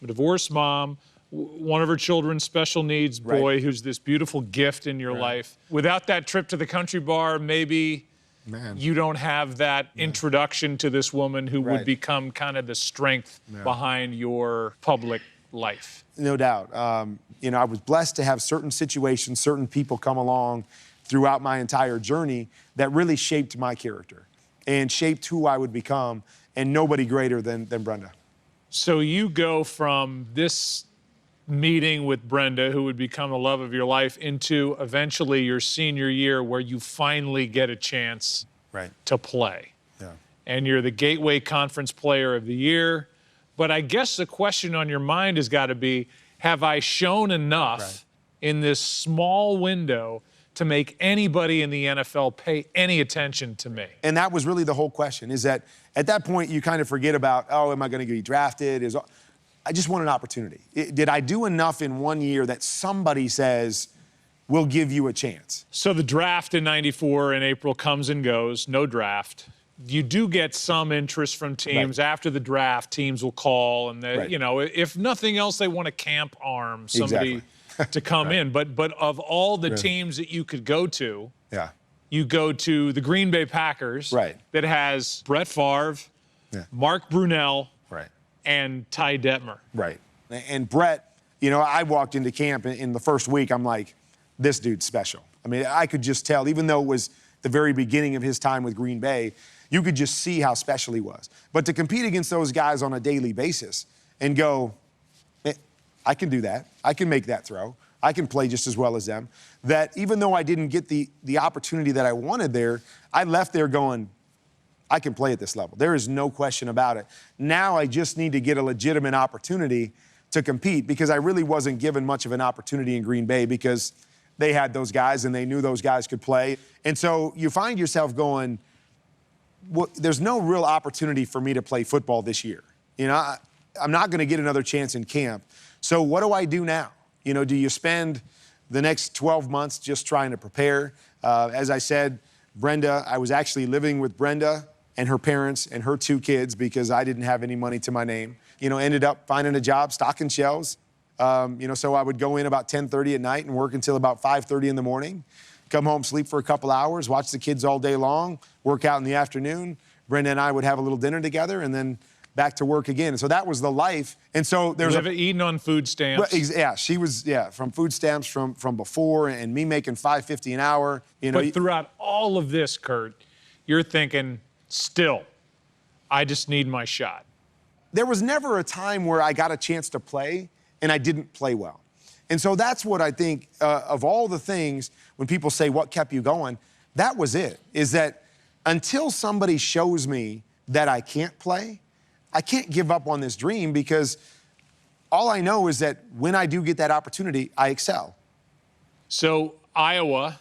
a divorced mom, one of her children's special needs boy, who's this beautiful gift in your life. Without that trip to the country bar, maybe you don't have that introduction to this woman who would become kind of the strength behind your public life. No doubt. You know, I was blessed to have certain situations, certain people come along throughout my entire journey that really shaped my character and shaped who I would become, and nobody greater than Brenda. So you go from this meeting with Brenda, who would become the love of your life, into eventually your senior year where you finally get a chance to play. And you're the Gateway Conference Player of the Year. But I guess the question on your mind has got to be, have I shown enough in this small window to make anybody in the NFL pay any attention to me? And that was really the whole question, is that at that point you kind of forget about, oh, am I going to get drafted? I just want an opportunity. Did I do enough in 1 year that somebody says, we'll give you a chance? So the draft in '94 in April comes and goes, no draft. You do get some interest from teams. After the draft, teams will call, and they, you know, if nothing else, they want to camp arm somebody to come in. But of all the teams that you could go to, you go to the Green Bay Packers that has Brett Favre, Mark Brunell, and Ty Detmer. And Brett, you know, I walked into camp in the first week, I'm like, this dude's special. I mean, I could just tell, even though it was the very beginning of his time with Green Bay, you could just see how special he was. But to compete against those guys on a daily basis and go, I can do that. I can make that throw. I can play just as well as them. That even though I didn't get the opportunity that I wanted there, I left there going, I can play at this level. There is no question about it. Now I just need to get a legitimate opportunity to compete, because I really wasn't given much of an opportunity in Green Bay because they had those guys and they knew those guys could play. And so you find yourself going, well, there's no real opportunity for me to play football this year. You know, I'm not going to get another chance in camp. So what do I do now? You know, do you spend the next 12 months just trying to prepare? As I said, Brenda, I was actually living with Brenda and her parents and her 2 kids because I didn't have any money to my name. You know, ended up finding a job stocking shelves. You know, so I would go in about 10:30 at night and work until about 5:30 in the morning. Come home, sleep for a couple hours, watch the kids all day long, work out in the afternoon. Brenda and I would have a little dinner together and then back to work again. So that was the life. And so there's eating on food stamps. Yeah, she was, from food stamps from before, and me making $5.50 an hour. You know, but throughout all of this, Kurt, you're thinking, still, I just need my shot. There was never a time where I got a chance to play and I didn't play well. And so that's what I think, of all the things, when people say, what kept you going, that was it, is that until somebody shows me that I can't play, I can't give up on this dream, because all I know is that when I do get that opportunity, I excel. So Iowa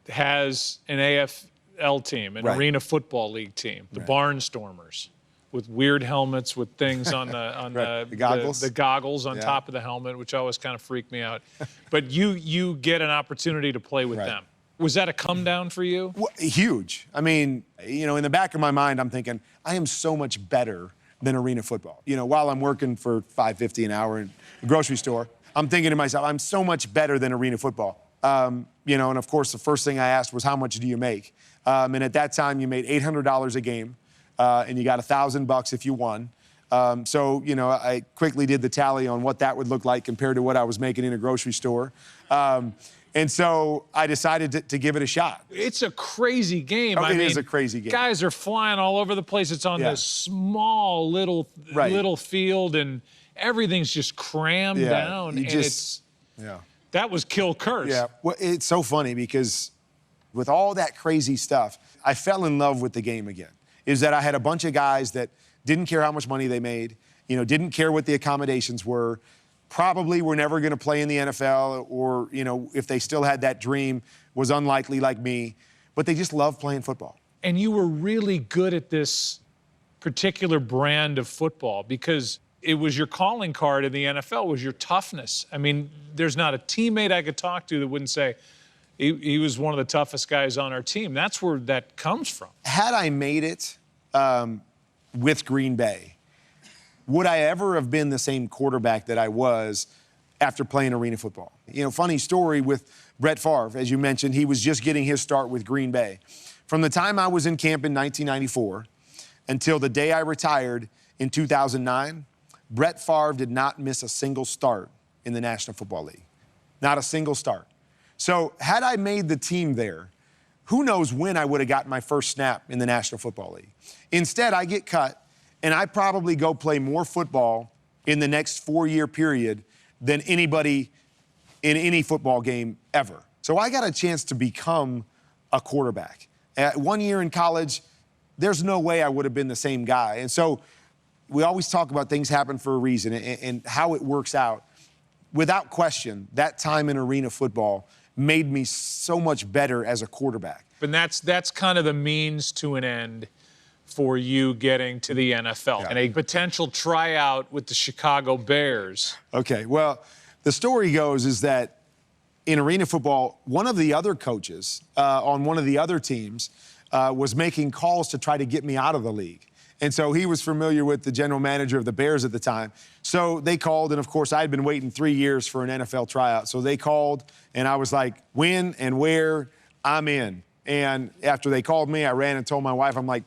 has an AFL team, an Arena Football League team, the Barnstormers, with weird helmets with things on the goggles. The goggles on top of the helmet, which always kind of freaked me out. But you get an opportunity to play with them. Was that a come down for you? Well, huge. I mean, you know, in the back of my mind, I'm thinking, I am so much better than arena football. You know, while I'm working for $5.50 an hour in a grocery store, I'm thinking to myself, I'm so much better than arena football. You know, and of course, the first thing I asked was, how much do you make? And at that time, you made $800 a game. And you got $1,000 if you won. So, you know, I quickly did the tally on what that would look like compared to what I was making in a grocery store. And so I decided to give it a shot. It's a crazy game. It is a crazy game. Guys are flying all over the place. It's on this small little field, and everything's just crammed down. That was kill curse. Yeah, well, it's so funny because with all that crazy stuff, I fell in love with the game again. Is that I had a bunch of guys that didn't care how much money they made, you know, didn't care what the accommodations were, probably were never going to play in the NFL, or, you know, if they still had that dream, was unlikely like me, but they just loved playing football. And you were really good at this particular brand of football because it was your calling card in the NFL, was your toughness. I mean, there's not a teammate I could talk to that wouldn't say, he was one of the toughest guys on our team. That's where that comes from. Had I made it with Green Bay, would I ever have been the same quarterback that I was after playing arena football? You know, funny story with Brett Favre, as you mentioned, he was just getting his start with Green Bay. From the time I was in camp in 1994 until the day I retired in 2009, Brett Favre did not miss a single start in the National Football League. Not a single start. So had I made the team there, who knows when I would have gotten my first snap in the National Football League. Instead, I get cut, and I probably go play more football in the next 4-year period than anybody in any football game ever. So I got a chance to become a quarterback. At 1 year in college, there's no way I would have been the same guy. And so we always talk about things happen for a reason and how it works out. Without question, that time in arena football made me so much better as a quarterback. And that's kind of the means to an end for you getting to the NFL. Yeah. And a potential tryout with the Chicago Bears. Okay, well, the story goes is that in arena football, one of the other coaches on one of the other teams was making calls to try to get me out of the league. And so he was familiar with the general manager of the Bears at the time. So they called, and of course, I had been waiting 3 years for an NFL tryout. So they called, and I was like, when and where? I'm in. And after they called me, I ran and told my wife, I'm like,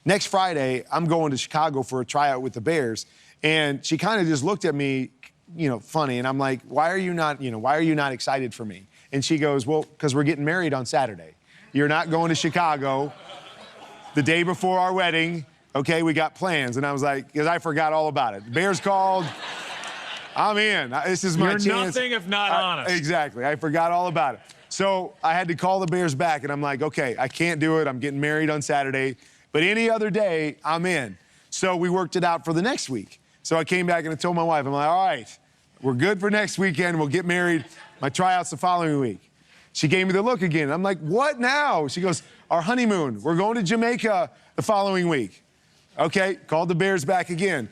next Friday, I'm going to Chicago for a tryout with the Bears. And she kind of just looked at me, you know, funny. And I'm like, why are you not excited for me? And she goes, well, because we're getting married on Saturday. You're not going to Chicago the day before our wedding. Okay, we got plans. And I was like, because I forgot all about it. The Bears called. I'm in. This is my chance. You're nothing if not honest. Exactly. I forgot all about it. So I had to call the Bears back, and I'm like, okay, I can't do it. I'm getting married on Saturday. But any other day, I'm in. So we worked it out for the next week. So I came back and I told my wife, I'm like, all right, we're good for next weekend. We'll get married. My tryout's the following week. She gave me the look again. I'm like, what now? She goes, our honeymoon. We're going to Jamaica the following week. Okay, called the Bears back again.